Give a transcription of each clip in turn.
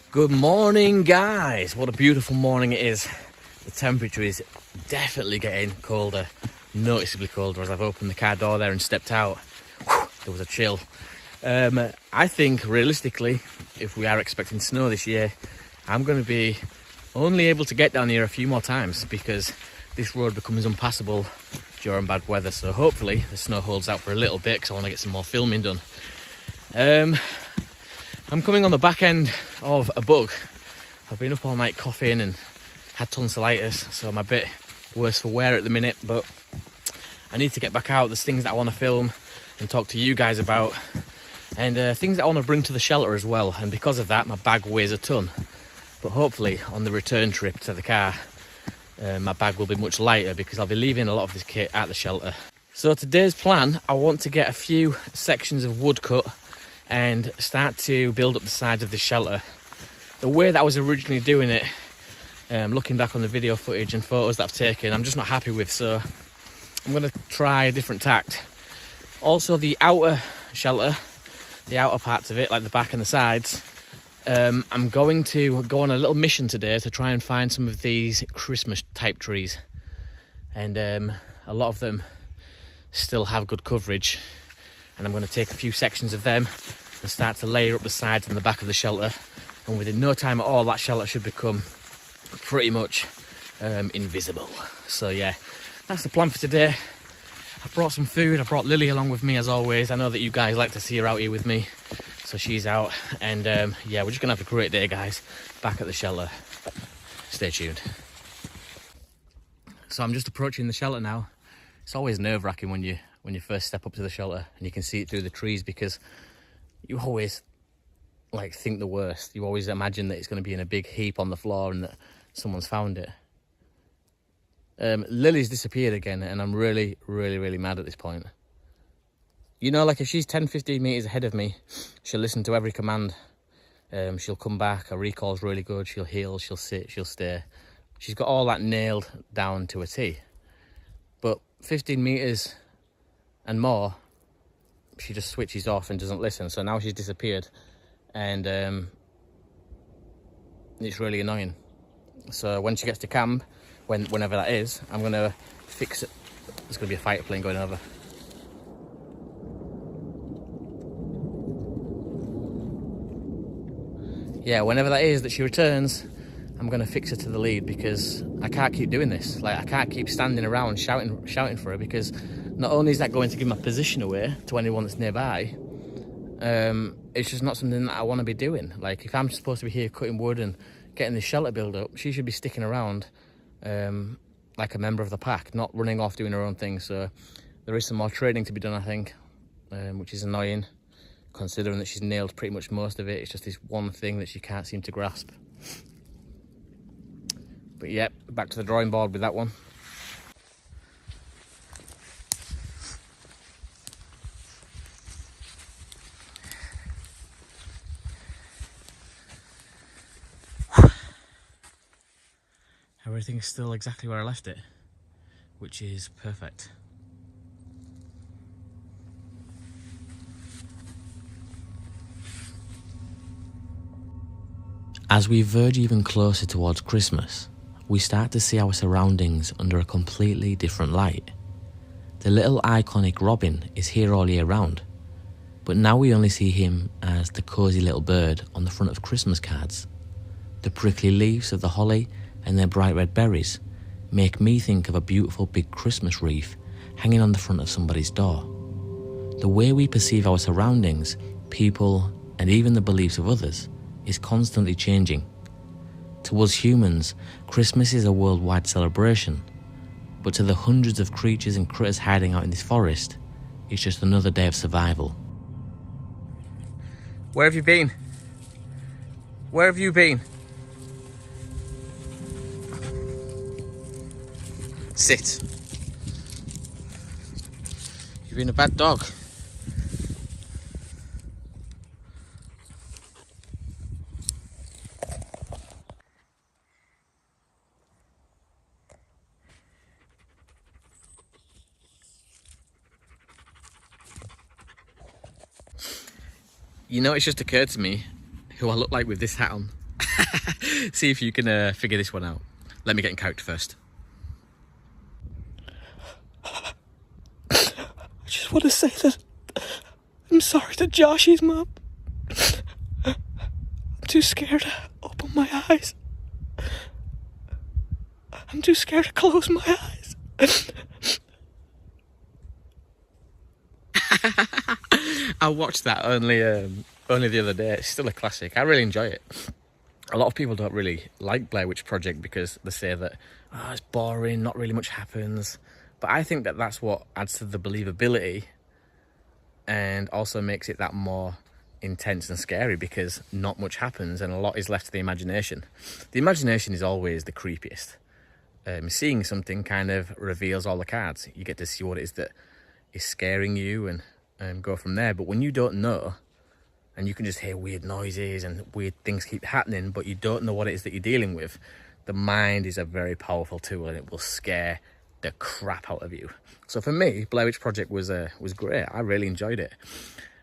Good morning, guys. What a beautiful morning it is. The temperature is definitely getting colder, noticeably colder. As I've opened the car door there and stepped out, whew, there was a chill. I think realistically, if we are expecting snow this year, I'm going to be only able to get down here a few more times because this road becomes impassable during bad weather. So hopefully the snow holds out for a little bit because I want to get some more filming done. I'm coming on the back end of a bug. I've been up all night coughing and had tonsillitis, so I'm a bit worse for wear at the minute, but I need to get back out. There's things that I want to film and talk to you guys about, and things that I want to bring to the shelter as well, and because of that my bag weighs a ton. But hopefully on the return trip to the car, my bag will be much lighter because I'll be leaving a lot of this kit at the shelter. So today's plan, I want to get a few sections of wood cut and start to build up the sides of the shelter. The way that I was originally doing it, looking back on the video footage and photos that I've taken, I'm just not happy with, so I'm going to try a different tact. Also the outer shelter, the outer parts of it, like the back and the sides, I'm going to go on a little mission today to try and find some of these Christmas type trees, and a lot of them still have good coverage, and I'm going to take a few sections of them and start to layer up the sides and the back of the shelter, and within no time at all that shelter should become pretty much invisible. So yeah, that's the plan for today. I brought some food. I brought Lily along with me as always. I know that you guys like to see her out here with me, so she's out, and yeah, we're just gonna have a great day, guys, back at the shelter. Stay tuned. So I'm just approaching the shelter now. It's always nerve-wracking when you first step up to the shelter and you can see it through the trees, because you always like think the worst. You always imagine that it's going to be in a big heap on the floor and that someone's found it. Lily's disappeared again, and I'm really mad at this point. You know, like if she's 10-15 meters ahead of me, she'll listen to every command. She'll come back, her recall's really good, she'll heal, she'll sit, she'll stay. She's got all that nailed down to a T. But 15 meters and more, she just switches off and doesn't listen. So now she's disappeared, and it's really annoying. So when she gets to camp, whenever that is, I'm gonna fix it. There's gonna be a fighter plane going over. Yeah, whenever that is that she returns, I'm gonna fix her to the lead, because I can't keep doing this. Like, I can't keep standing around shouting for her, because not only is that going to give my position away to anyone that's nearby, it's just not something that I want to be doing. Like, if I'm supposed to be here cutting wood and getting this shelter build up, she should be sticking around like a member of the pack, not running off doing her own thing. So there is some more training to be done, I think, which is annoying, considering that she's nailed pretty much most of it. It's just this one thing that she can't seem to grasp. But yeah, back to the drawing board with that one. Everything's still exactly where I left it, which is perfect. As we verge even closer towards Christmas, we start to see our surroundings under a completely different light. The little iconic robin is here all year round, but now we only see him as the cosy little bird on the front of Christmas cards. The prickly leaves of the holly and their bright red berries make me think of a beautiful big Christmas wreath hanging on the front of somebody's door. The way we perceive our surroundings, people, and even the beliefs of others is constantly changing. To us humans, Christmas is a worldwide celebration, but to the hundreds of creatures and critters hiding out in this forest, it's just another day of survival. Where have you been? Where have you been? Sit. You've been a bad dog. You know, it's just occurred to me who I look like with this hat on. See if you can figure this one out. Let me get in character first. I just want to say that I'm sorry to Josh's mum. I'm too scared to open my eyes. I'm too scared to close my eyes. I watched that only the other day. It's still a classic. I really enjoy it. A lot of people don't really like Blair Witch Project because they say that it's boring, not really much happens. But I think that that's what adds to the believability and also makes it that more intense and scary, because not much happens and a lot is left to the imagination. The imagination is always the creepiest. Seeing something kind of reveals all the cards. You get to see what it is that is scaring you and go from there. But when you don't know, and you can just hear weird noises and weird things keep happening, but you don't know what it is that you're dealing with, the mind is a very powerful tool and it will scare the crap out of you. So for me, Blair Witch Project was great. I really enjoyed it.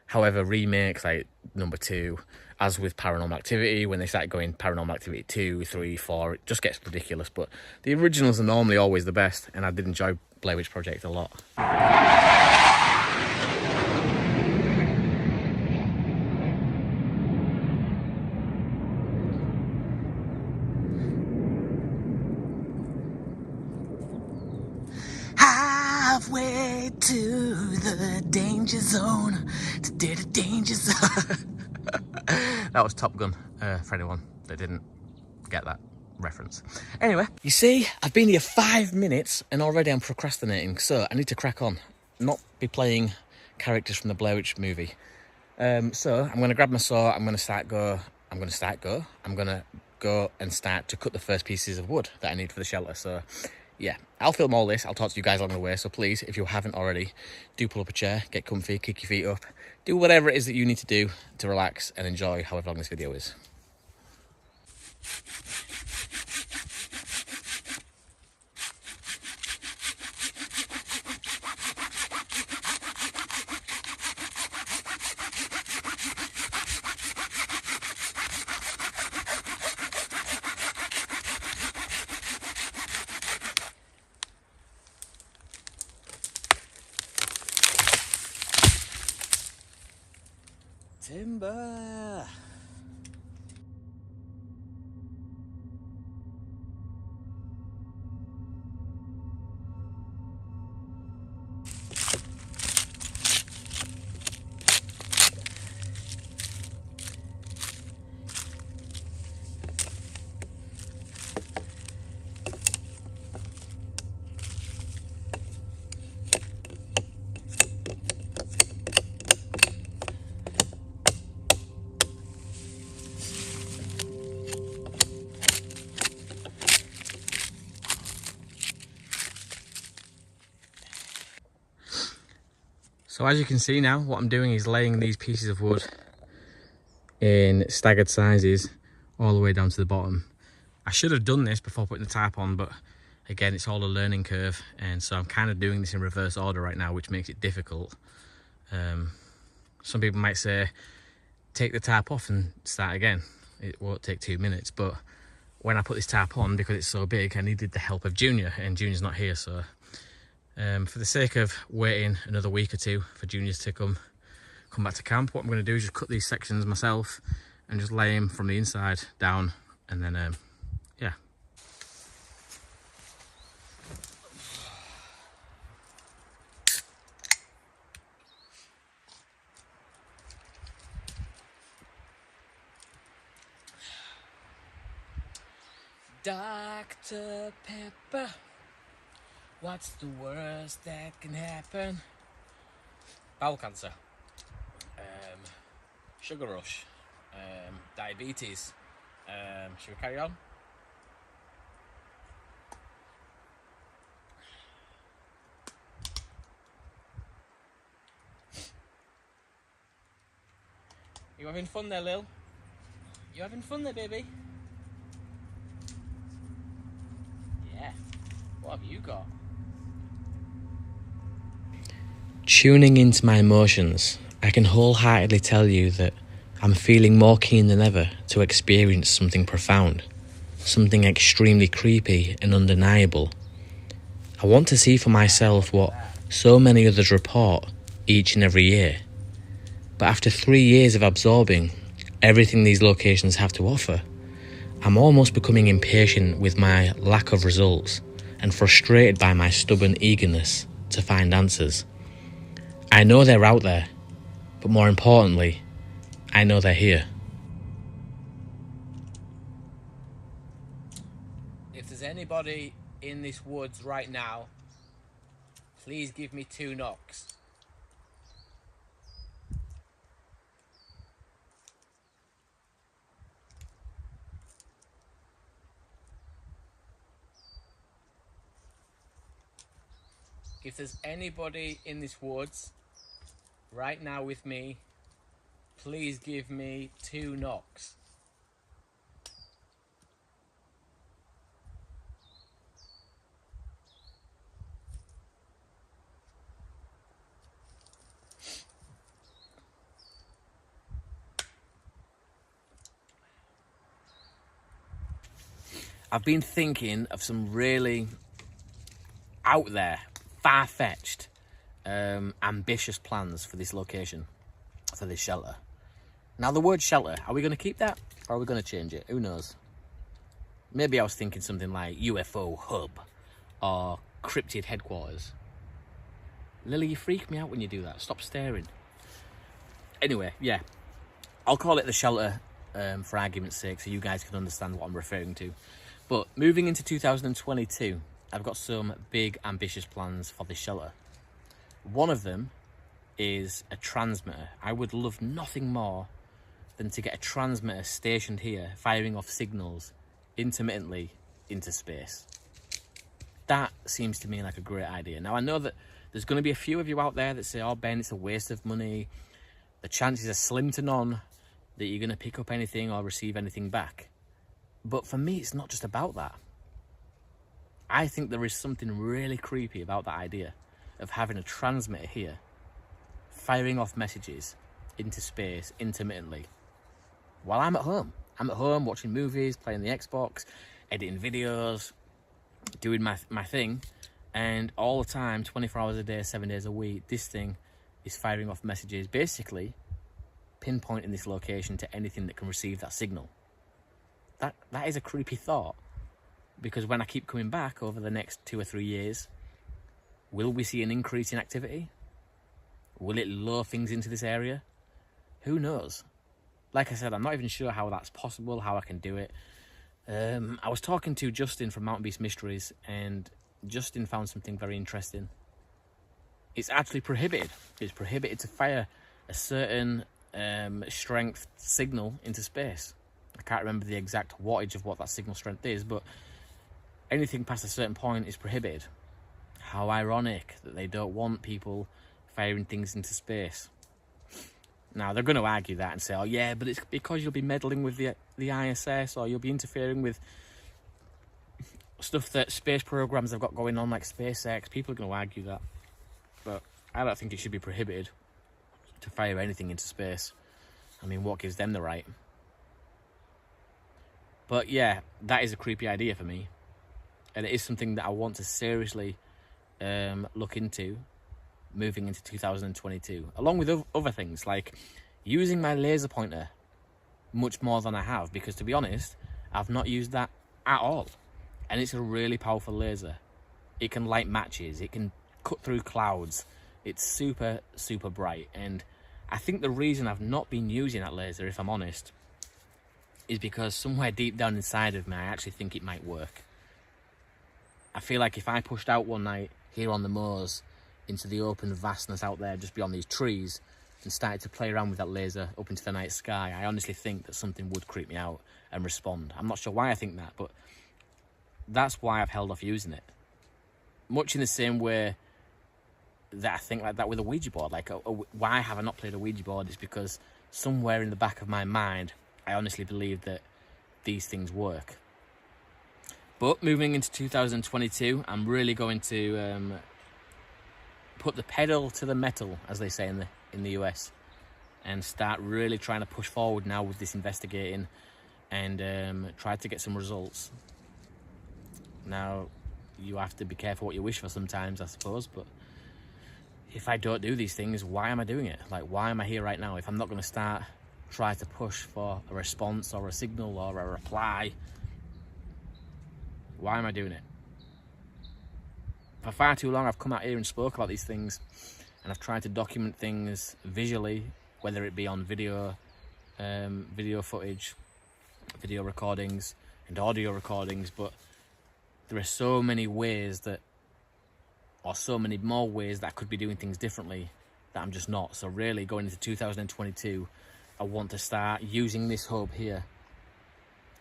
However, remakes like number 2, as with Paranormal Activity, when they start going Paranormal Activity 2, 3, 4, it just gets ridiculous. But the originals are normally always the best, and I did enjoy Blair Witch Project a lot. Halfway to the danger zone, to the danger zone. That was Top Gun, for anyone that didn't get that reference. Anyway, you see, I've been here 5 minutes and already I'm procrastinating, so I need to crack on, not be playing characters from the Blair Witch movie. So I'm going to grab my saw, I'm going to go and start to cut the first pieces of wood that I need for the shelter. So yeah, I'll film all this, I'll talk to you guys along the way, so please, if you haven't already, do pull up a chair, get comfy, kick your feet up, do whatever it is that you need to do to relax and enjoy however long this video is. Timber! So as you can see now, what I'm doing is laying these pieces of wood in staggered sizes all the way down to the bottom. I should have done this before putting the tarp on, but again, it's all a learning curve, and so I'm kind of doing this in reverse order right now, which makes it difficult. Some people might say, take the tarp off and start again. It won't take 2 minutes, but when I put this tarp on, because it's so big, I needed the help of Junior, and Junior's not here, so for the sake of waiting another week or two for Juniors to come back to camp, what I'm going to do is just cut these sections myself and just lay them from the inside down, and then yeah. Dr. Pepper, what's the worst that can happen? Bowel cancer, sugar rush, diabetes. Should we carry on? You having fun there, Lil? You having fun there, baby? Yeah. What have you got? Tuning into my emotions, I can wholeheartedly tell you that I'm feeling more keen than ever to experience something profound, something extremely creepy and undeniable. I want to see for myself what so many others report each and every year. But after 3 years of absorbing everything these locations have to offer, I'm almost becoming impatient with my lack of results and frustrated by my stubborn eagerness to find answers. I know they're out there, but more importantly, I know they're here. If there's anybody in this woods right now, please give me 2 knocks. If there's anybody in this woods right now with me, please give me 2 knocks. I've been thinking of some really out there, far-fetched, ambitious plans for this location, for this shelter. Now, the word shelter, are we going to keep that or are we going to change it? Who knows? Maybe I was thinking something like UFO hub or cryptid headquarters. Lily, you freak me out when you do that. Stop staring. Anyway, yeah, I'll call it the shelter for argument's sake so you guys can understand what I'm referring to. But moving into 2022, I've got some big ambitious plans for this shelter. One of them is a transmitter. I would love nothing more than to get a transmitter stationed here, firing off signals intermittently into space. That seems to me like a great idea. Now, I know that there's going to be a few of you out there that say, oh, Ben, it's a waste of money. The chances are slim to none that you're going to pick up anything or receive anything back. But for me, it's not just about that. I think there is something really creepy about that idea of having a transmitter here, firing off messages into space intermittently while I'm at home. I'm at home watching movies, playing the Xbox, editing videos, doing my thing, and all the time, 24 hours a day, 7 days a week, this thing is firing off messages, basically pinpointing this location to anything that can receive that signal. That is a creepy thought, because when I keep coming back over the next 2 or 3 years, will we see an increase in activity? Will it lure things into this area? Who knows? Like I said, I'm not even sure how that's possible, how I can do it. I was talking to Justin from Mountain Beast Mysteries, and Justin found something very interesting. It's actually prohibited. It's prohibited to fire a certain strength signal into space. I can't remember the exact wattage of what that signal strength is, but anything past a certain point is prohibited. How ironic that they don't want people firing things into space. Now, they're going to argue that and say, oh yeah, but it's because you'll be meddling with the ISS, or you'll be interfering with stuff that space programs have got going on, like SpaceX. People are going to argue that. But I don't think it should be prohibited to fire anything into space. I mean, what gives them the right? But yeah, that is a creepy idea for me. And it is something that I want to seriously look into moving into 2022. Along with other things, like using my laser pointer much more than I have. Because to be honest, I've not used that at all. And it's a really powerful laser. It can light matches. It can cut through clouds. It's super, super bright. And I think the reason I've not been using that laser, if I'm honest, is because somewhere deep down inside of me, I actually think it might work. I feel like if I pushed out one night here on the moors into the open vastness out there just beyond these trees and started to play around with that laser up into the night sky, I honestly think that something would creep me out and respond. I'm not sure why I think that, but that's why I've held off using it. Much in the same way that I think like that with a Ouija board. Like, why have I not played a Ouija board? It's because somewhere in the back of my mind, I honestly believe that these things work. But moving into 2022, I'm really going to put the pedal to the metal, as they say in the US, and start really trying to push forward now with this investigating and try to get some results. Now, you have to be careful what you wish for sometimes, I suppose, but if I don't do these things, why am I doing it? Like, why am I here right now? If I'm not going to try to push for a response or a signal or a reply, why am I doing it? For far too long, I've come out here and spoke about these things, and I've tried to document things visually, whether it be on video, video footage, video recordings, and audio recordings, but there are so many ways that, or so many more ways that I could be doing things differently, that I'm just not. So really, going into 2022, I want to start using this hub here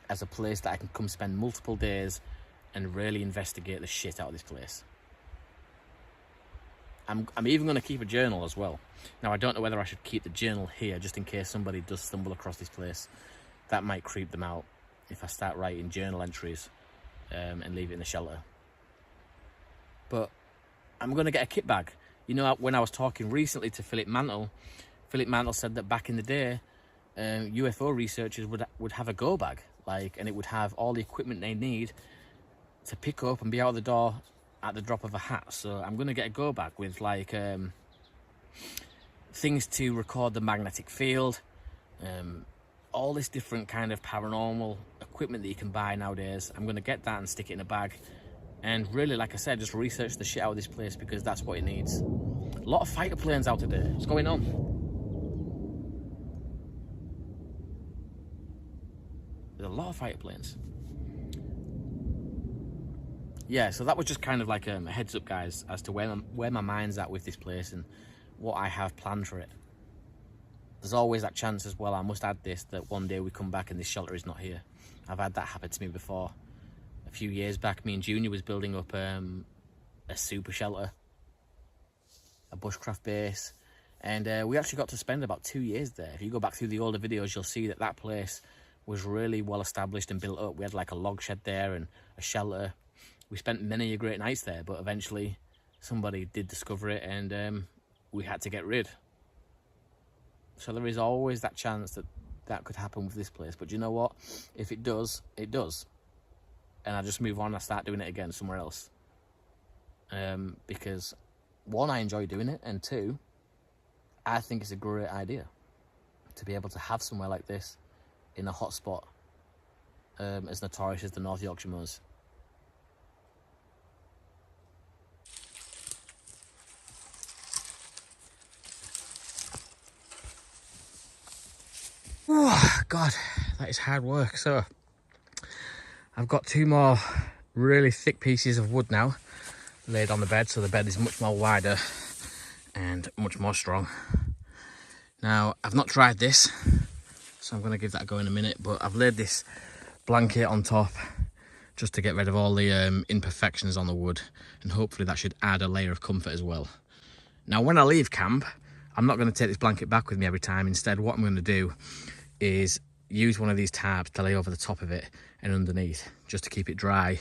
as a place that I can come spend multiple days and really investigate the shit out of this place. I'm even going to keep a journal as well. Now, I don't know whether I should keep the journal here just in case somebody does stumble across this place. That might creep them out if I start writing journal entries and leave it in the shelter. But I'm going to get a kit bag. You know, when I was talking recently to Philip Mantle said that back in the day, UFO researchers would have a go bag, and it would have all the equipment they need to pick up and be out of the door at the drop of a hat. So I'm going to get a go bag with things to record the magnetic field, all this different kind of paranormal equipment that you can buy nowadays. I'm going to get that and stick it in a bag, and really, like I said, just research the shit out of this place, because that's what it needs. A lot of fighter planes out today. What's going on? There's a lot of fighter planes. Yeah, so that was just kind of like a heads up, guys, as to where my mind's at with this place and what I have planned for it. There's always that chance as well, I must add this, that one day we come back and this shelter is not here. I've had that happen to me before. A few years back, me and Junior was building up a super shelter, a bushcraft base, and we actually got to spend about 2 years there. If you go back through the older videos, you'll see that place was really well established and built up. We had like a log shed there and a shelter. We spent many a great nights there, but eventually somebody did discover it, and we had to get rid. So there is always that chance that could happen with this place. But you know what? If it does, it does. And I just move on and I start doing it again somewhere else. Because one, I enjoy doing it, and two, I think it's a great idea to be able to have somewhere like this in a hot spot, as notorious as the North Yorkshire Moors. Oh, God, that is hard work. So I've got 2 more really thick pieces of wood now laid on the bed, so the bed is much more wider and much more strong. Now, I've not tried this, so I'm going to give that a go in a minute, but I've laid this blanket on top just to get rid of all the imperfections on the wood, and hopefully that should add a layer of comfort as well. Now, when I leave camp, I'm not going to take this blanket back with me every time. Instead, what I'm going to do is use one of these tarps to lay over the top of it and underneath, just to keep it dry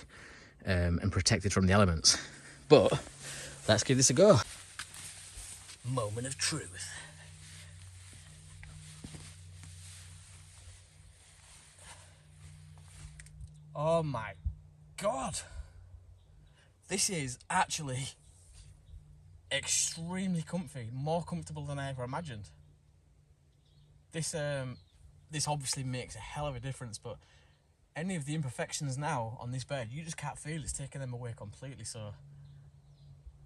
and protected from the elements. But let's give this a go. Moment of truth. Oh my God. This is actually extremely comfy, more comfortable than I ever imagined. This obviously makes a hell of a difference, but any of the imperfections now on this bed, you just can't feel it's taking them away completely, so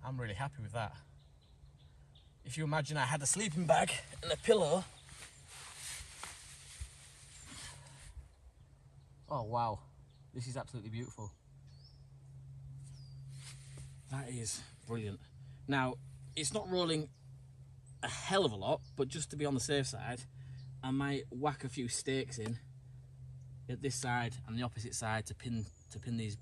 I'm really happy with that. If you imagine I had a sleeping bag and a pillow. Oh wow, this is absolutely beautiful. That is brilliant. Now, it's not rolling a hell of a lot, but just to be on the safe side, I might whack a few stakes in at this side and the opposite side to pin these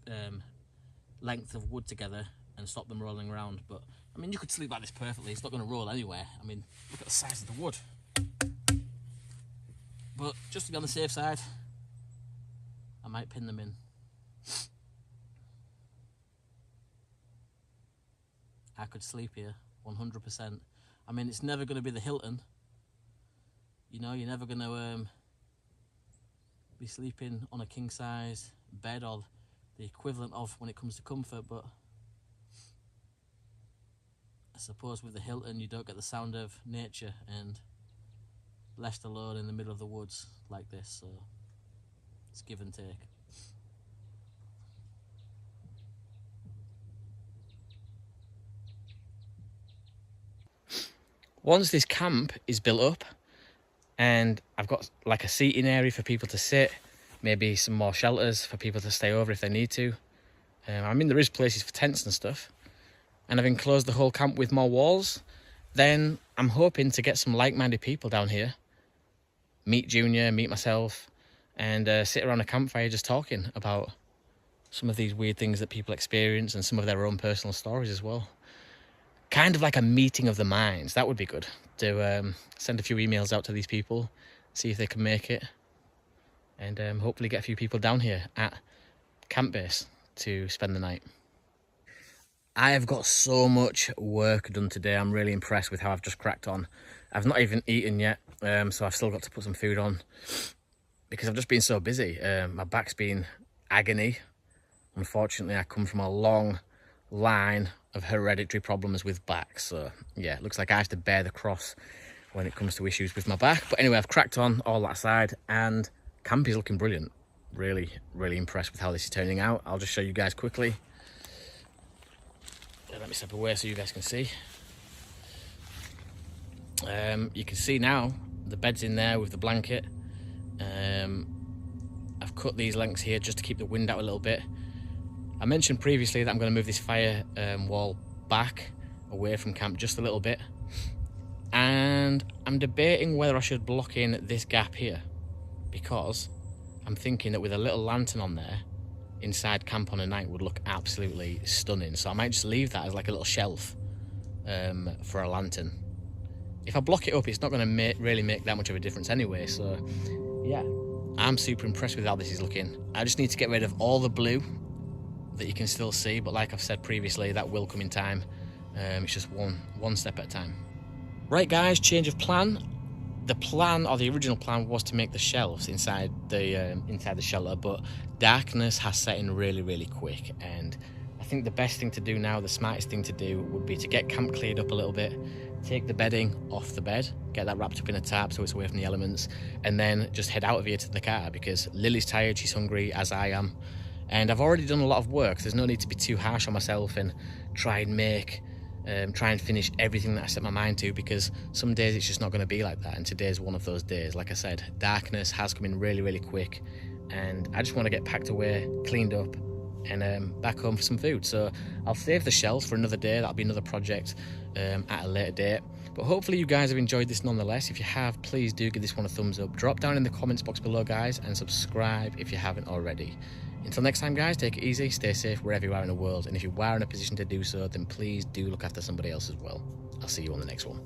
lengths of wood together and stop them rolling around. But I mean, you could sleep like this perfectly. It's not going to roll anywhere. I mean, look at the size of the wood. but just to be on the safe side, I might pin them in. I could sleep here 100%. I mean, it's never going to be the Hilton. You know, you're never going to be sleeping on a king size bed or the equivalent of when it comes to comfort, but I suppose with the Hilton you don't get the sound of nature and left alone in the middle of the woods like this, so it's give and take. Once this camp is built up and I've got like a seating area for people to sit, maybe some more shelters for people to stay over if they need to. I mean, there is places for tents and stuff, and I've enclosed the whole camp with more walls. Then I'm hoping to get some like-minded people down here, meet Junior, meet myself, and sit around a campfire just talking about some of these weird things that people experience and some of their own personal stories as well. Kind of like a meeting of the minds. That would be good. To send a few emails out to these people, see if they can make it, and hopefully get a few people down here at camp base to spend the night. I have got so much work done today. I'm really impressed with how I've just cracked on. I've not even eaten yet, so I've still got to put some food on because I've just been so busy. My back's been agony. Unfortunately, I come from a long line of hereditary problems with back, so yeah, it looks like I have to bear the cross when it comes to issues with my back. But anyway, I've cracked on all that side, and camp is looking brilliant. Really impressed with how this is turning out. I'll just show you guys quickly. Let me step away so you guys can see. You can see now the bed's in there with the blanket. I've cut these lengths here just to keep the wind out a little bit. I mentioned previously that I'm going to move this fire wall back away from camp just a little bit, and I'm debating whether I should block in this gap here, because I'm thinking that with a little lantern on there inside camp on a night would look absolutely stunning. So I might just leave that as like a little shelf for a lantern. If I block it up, it's not going to really make that much of a difference anyway. So yeah, I'm super impressed with how this is looking. I just need to get rid of all the blue that you can still see, but like I've said previously, that will come in time. It's just one step at a time. Right guys, change of plan. The plan, or the original plan, was to make the shelves inside the shelter, but darkness has set in really quick, and I think the best thing to do now, the smartest thing to do, would be to get camp cleared up a little bit, take the bedding off the bed, get that wrapped up in a tarp so it's away from the elements, and then just head out of here to the car, because Lily's tired, she's hungry, as I am. And I've already done a lot of work. There's no need to be too harsh on myself and try and finish everything that I set my mind to, because some days it's just not going to be like that, and today's one of those days. Like I said, darkness has come in really quick, and I just want to get packed away, cleaned up, and back home for some food. So I'll save the shelves for another day. That'll be another project at a later date. But hopefully you guys have enjoyed this nonetheless. If you have, please do give this one a thumbs up. Drop down in the comments box below, guys, and subscribe if you haven't already. Until next time, guys, take it easy, stay safe wherever you are in the world, and if you are in a position to do so, then please do look after somebody else as well. I'll see you on the next one.